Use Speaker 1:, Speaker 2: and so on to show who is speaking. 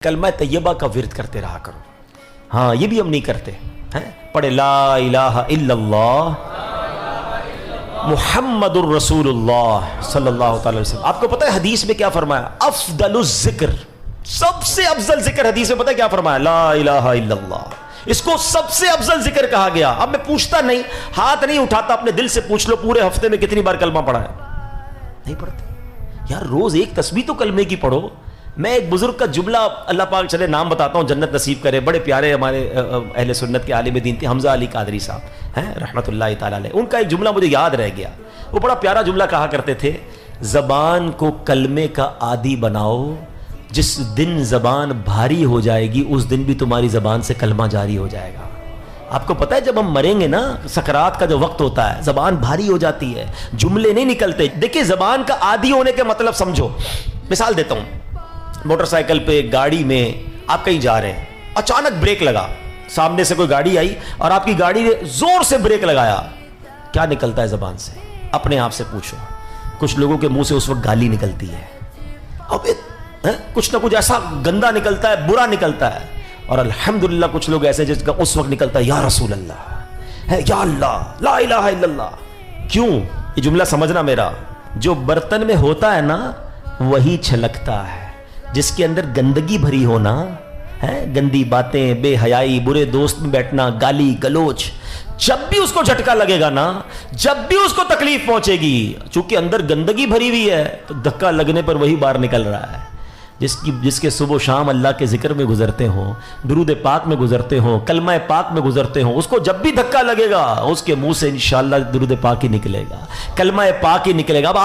Speaker 1: کلمہ طیبہ کا ورد کرتے رہا کرو. ہاں یہ بھی ہم نہیں کرتے ہیں. پڑھے لا الہ الا اللہ محمد الرسول اللہ صلی اللہ تعالی وسلم. آپ کو پتہ ہے حدیث میں کیا فرمایا؟ افضل الذکر، سب سے افضل ذکر حدیث میں پتہ ہے کیا فرمایا؟ لا الہ الا اللہ. اس کو سب سے افضل ذکر کہا گیا. اب میں پوچھتا نہیں، ہاتھ نہیں اٹھاتا، اپنے دل سے پوچھ لو پورے ہفتے میں کتنی بار کلمہ پڑھا ہے؟ نہیں پڑھتے یار. روز ایک تسبیح تو کلمے کی پڑھو. میں ایک بزرگ کا جملہ اللہ پاک چلے نام بتاتا ہوں، جنت نصیب کرے. بڑے پیارے ہمارے اہل سنت کے عالم دین تھے، حمزہ علی قادری صاحب ہیں رحمۃ اللہ تعالیٰ علیہ. ان کا ایک جملہ مجھے یاد رہ گیا. وہ بڑا پیارا جملہ کہا کرتے تھے، زبان کو کلمے کا عادی بناؤ، جس دن زبان بھاری ہو جائے گی اس دن بھی تمہاری زبان سے کلمہ جاری ہو جائے گا. آپ کو پتہ ہے جب ہم مریں گے نا، سکرات کا جو وقت ہوتا ہے، زبان بھاری ہو جاتی ہے، جملے نہیں نکلتے. دیکھیں زبان کا عادی ہونے کے مطلب سمجھو. مثال دیتا ہوں، موٹر سائیکل پہ، گاڑی میں آپ کہیں جا رہے ہیں، اچانک بریک لگا، سامنے سے کوئی گاڑی آئی اور آپ کی گاڑی نے زور سے بریک لگایا. کیا نکلتا ہے زبان سے؟ اپنے آپ سے پوچھو. کچھ لوگوں کے منہ سے اس وقت گالی نکلتی ہے، اب کچھ نہ کچھ ایسا گندا نکلتا ہے، برا نکلتا ہے. اور الحمدللہ کچھ لوگ ایسے جس کا اس وقت نکلتا ہے یا رسول اللہ، یا اللہ، لا الہ الا اللہ. کیوں؟ یہ جملہ سمجھنا میرا. جو برتن میں ہوتا ہے نا وہی چھلکتا ہے. جس کے اندر گندگی بھری ہونا ہے، گندی باتیں، بے حیائی، برے دوست میں بیٹھنا، گالی گلوچ، جب بھی اس کو جھٹکا لگے گا نا، جب بھی اس کو تکلیف پہنچے گی، چونکہ اندر گندگی بھری ہوئی ہے تو دھکا لگنے پر وہی باہر نکل رہا ہے. جس کے صبح و شام اللہ کے ذکر میں گزرتے ہوں، درود پاک میں گزرتے ہوں، کلمہ پاک میں گزرتے ہوں، اس کو جب بھی دھکا لگے گا اس کے منہ سے انشاءاللہ درود پاک ہی نکلے گا، کلمہ پاک ہی نکلے گا. اب